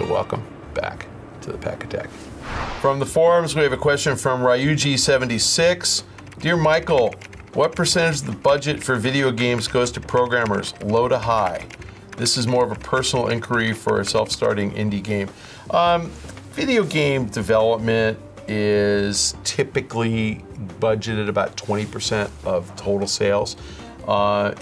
So welcome back to the Pach-Attack. From the forums, we have a question from Ryuji76. Dear Michael, what percentage of the budget for video games goes to programmers, low to high? This is more of a personal inquiry for a self-starting indie game. Video game development is typically budgeted about 20% of total sales.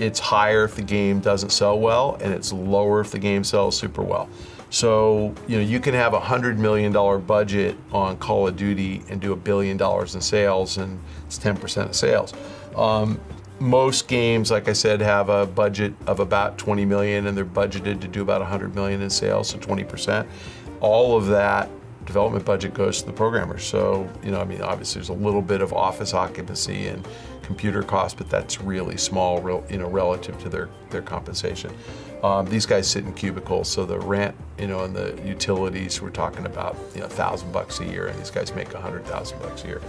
It's higher if the game doesn't sell well, and it's lower if the game sells super well. So, you can have a $100 million budget on Call of Duty and do $1 billion in sales, and it's 10% of sales. Most games, like I said, have a budget of about 20 million, and they're budgeted to do about 100 million in sales, so 20%. All of that development budget goes to the programmers. So, obviously there's a little bit of office occupancy and computer costs, but that's really small, relative to their compensation. These guys sit in cubicles, so the rent, and the utilities, we're talking about, $1,000 a year, and these guys make $100,000 a year.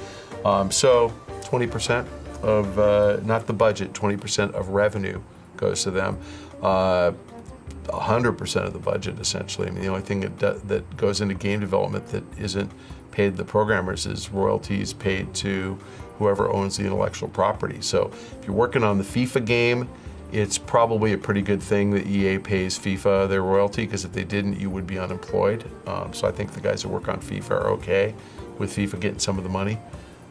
So 20% of, not the budget, 20% of revenue goes to them. 100% of the budget, essentially. The only thing that goes into game development that isn't paid to the programmers is royalties paid to whoever owns the intellectual property. So if you're working on the FIFA game, it's probably a pretty good thing that EA pays FIFA their royalty, because if they didn't, you would be unemployed. So I think the guys that work on FIFA are okay with FIFA getting some of the money.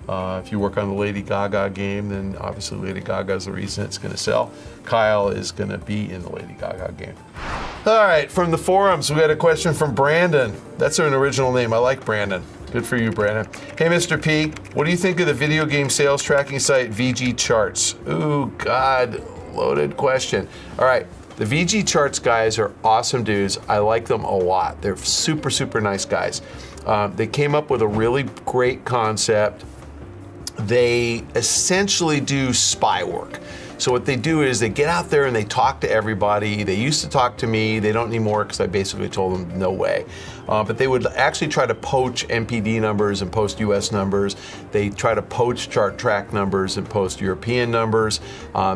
If you work on the Lady Gaga game, then obviously Lady Gaga is the reason it's going to sell. Kyle is going to be in the Lady Gaga game. All right, from the forums, we got a question from Brandon. That's an original name. I like Brandon. Good for you, Brandon. Hey, Mr. P, what do you think of the video game sales tracking site VG Charts? Ooh, God, loaded question. All right, the VG Charts guys are awesome dudes. I like them a lot. They're super, super nice guys. They came up with a really great concept. They essentially do spy work. So what they do is they get out there and they talk to everybody. They used to talk to me. They don't anymore, because I basically told them no way. But they would actually try to poach NPD numbers and post US numbers. They try to poach chart track numbers and post European numbers.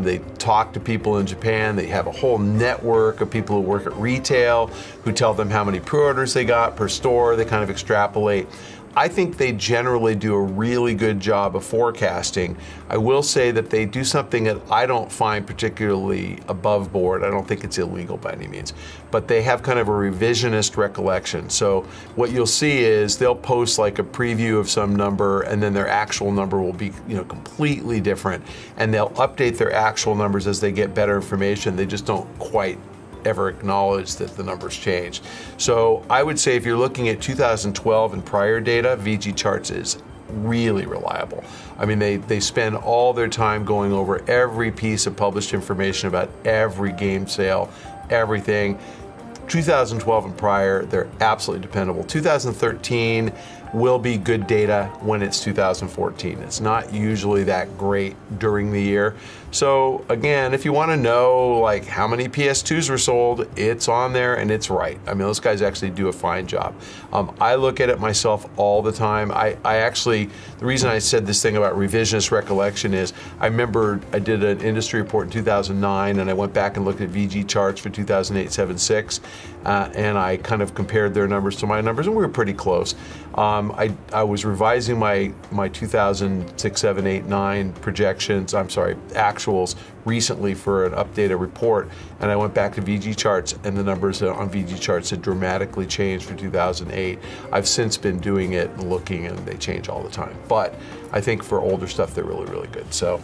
They talk to people in Japan. They have a whole network of people who work at retail who tell them how many pre-orders they got per store. They kind of extrapolate. I think they generally do a really good job of forecasting. I will say that they do something that I don't find particularly above board. I don't think it's illegal by any means, but they have kind of a revisionist recollection. So what you'll see is they'll post like a preview of some number, and then their actual number will be, completely different. And they'll update their actual numbers as they get better information. They just don't quite ever acknowledge that the numbers changed. So I would say if you're looking at 2012 and prior data, VG Charts is really reliable. They spend all their time going over every piece of published information about every game sale, everything. 2012 and prior, they're absolutely dependable. 2013 will be good data when it's 2014. It's not usually that great during the year. So again, if you want to know like how many PS2s were sold, it's on there and it's right. Those guys actually do a fine job. I look at it myself all the time. I actually, the reason I said this thing about revisionist recollection is I remember I did an industry report in 2009, and I went back and looked at VG Charts for 2008-76, and I kind of compared their numbers to my numbers, and we were pretty close. I was revising my 2006, 7, 8, 9 projections, actuals recently for an updated report, and I went back to VG Charts, and the numbers on VG Charts had dramatically changed for 2008. I've since been doing it and looking, and they change all the time. But I think for older stuff, they're really, really good. So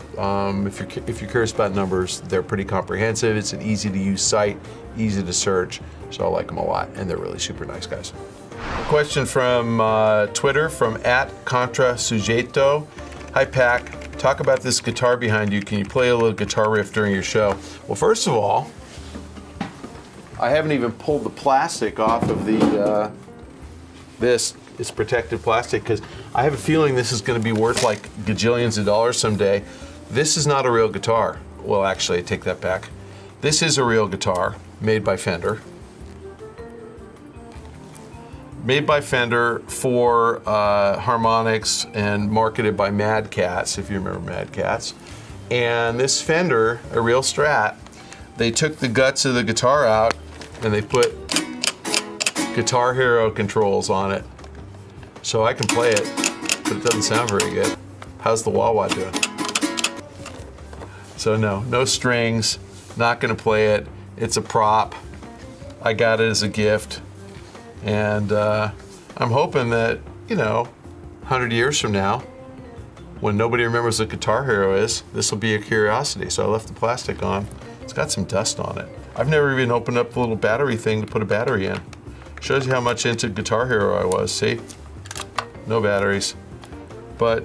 if you're curious about numbers, they're pretty comprehensive. It's an easy to use site, easy to search, so I like them a lot, and they're really super nice guys. A question from Twitter from @ContraSujeto. Hi, Pac. Talk about this guitar behind you. Can you play a little guitar riff during your show? Well, first of all, I haven't even pulled the plastic off of the this. It's protected plastic, because I have a feeling this is going to be worth like gajillions of dollars someday. This is not a real guitar. Well, actually, I take that back. This is a real guitar made by Fender. Made by Fender for harmonics and marketed by Mad Catz, if you remember Mad Catz. And this Fender, a real Strat, they took the guts of the guitar out and they put Guitar Hero controls on it. So I can play it, but it doesn't sound very good. How's the wah-wah doing? So no strings, not gonna play it. It's a prop. I got it as a gift. And I'm hoping that, 100 years from now, when nobody remembers what Guitar Hero is, this will be a curiosity. So I left the plastic on. It's got some dust on it. I've never even opened up the little battery thing to put a battery in. Shows you how much into Guitar Hero I was, see? No batteries. But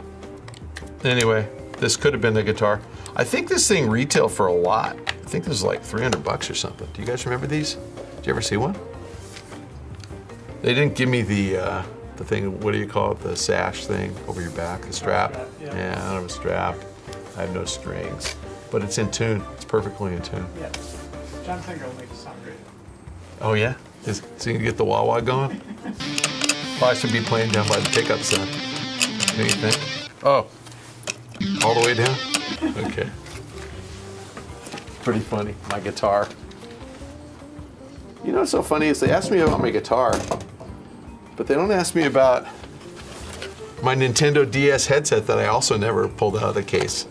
anyway, this could have been the guitar. I think this thing retailed for a lot. I think this was like 300 bucks or something. Do you guys remember these? Did you ever see one? They didn't give me the thing, what do you call it? The sash thing over your back, the strap. Yeah, I don't have a strap. I have no strings. But it's in tune. It's perfectly in tune. Yeah. John Finger will make it sound great. Oh yeah? So you can get the wah-wah going? Probably should be playing down by the pickup set. What do you think? Oh, all the way down? Okay. Pretty funny, my guitar. You know what's so funny is they asked me about my guitar, but they don't ask me about my Nintendo DS headset that I also never pulled out of the case.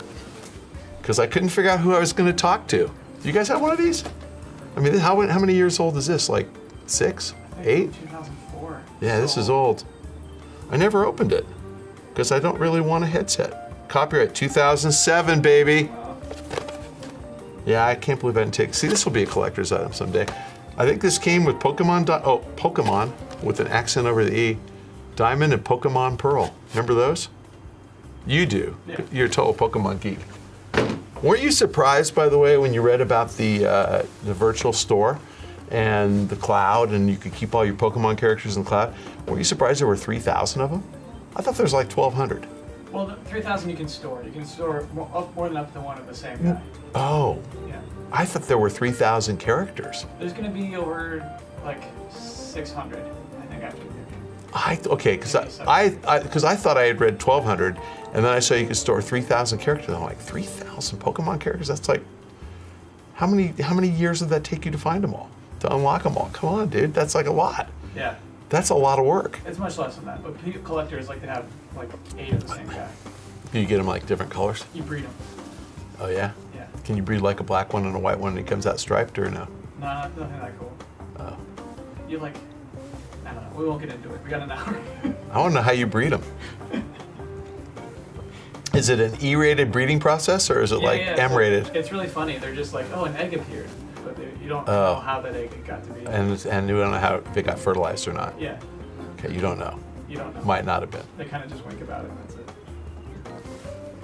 Because I couldn't figure out who I was going to talk to. Do you guys have one of these? I mean, how many years old is this? Like 6, 8? 2004. Yeah, this is old. I never opened it because I don't really want a headset. Copyright 2007, baby. Yeah, I can't believe I didn't take. See, this will be a collector's item someday. I think this came with Pokemon. Pokemon with an accent over the E. Diamond and Pokemon Pearl. Remember those? You do. Yeah. You're a total Pokemon geek. Weren't you surprised, by the way, when you read about the virtual store and the cloud, and you could keep all your Pokemon characters in the cloud? Were you surprised there were 3,000 of them? I thought there was like 1,200. Well, the 3,000 you can store. You can store more than up to one of the same guy. Oh. Yeah. I thought there were 3,000 characters. There's going to be over like 600, I think, after the Okay, because I thought I had read 1,200, and then I saw you could store 3,000 characters. I'm like, 3,000 Pokemon characters? That's like, how many years did that take you to find them all, to unlock them all? Come on, dude, that's like a lot. Yeah. That's a lot of work. It's much less than that, but collectors like to have like 8 of the same guy. Do you get them like different colors? You breed them. Oh yeah? Yeah. Can you breed like a black one and a white one and it comes out striped, or no? No, nothing that cool. Oh. You like, I don't know, we won't get into it. We got an hour. I want to know how you breed them. Is it an E-rated breeding process, or is it M-rated? It's really funny. They're just like, oh, an egg appeared, but you don't know how that egg got to be. And you don't know how if it got fertilized or not. Yeah. Okay, you don't know. You don't know. Might not have been. They kind of just wink about it, and that's it.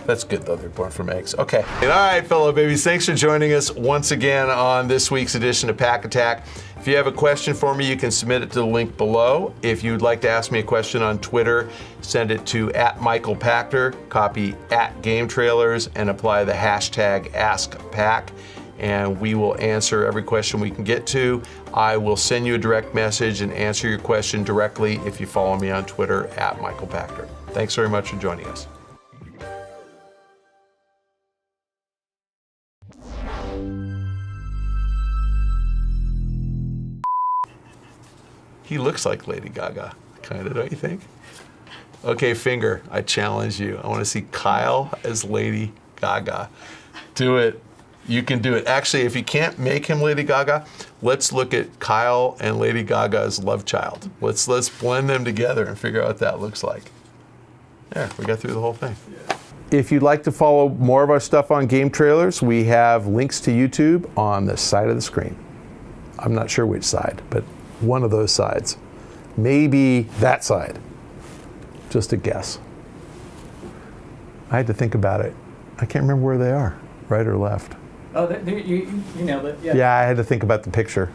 That's good, though. They're born from eggs. Okay. All right, fellow babies. Thanks for joining us once again on this week's edition of Pach-Attack. If you have a question for me, you can submit it to the link below. If you'd like to ask me a question on Twitter, send it to @MichaelPachter, copy @GameTrailers, and apply the hashtag AskPac. And we will answer every question we can get to. I will send you a direct message and answer your question directly if you follow me on Twitter @MichaelPachter. Thanks very much for joining us. He looks like Lady Gaga, kind of, don't you think? Okay, Finger, I challenge you. I want to see Kyle as Lady Gaga. Do it. You can do it. Actually, if you can't make him Lady Gaga, let's look at Kyle and Lady Gaga's love child. Let's blend them together and figure out what that looks like. There, we got through the whole thing. Yeah. If you'd like to follow more of our stuff on Game Trailers, we have links to YouTube on the side of the screen. I'm not sure which side, but one of those sides. Maybe that side. Just a guess. I had to think about it. I can't remember where they are, right or left. Oh, you nailed it. Yeah. Yeah, I had to think about the picture.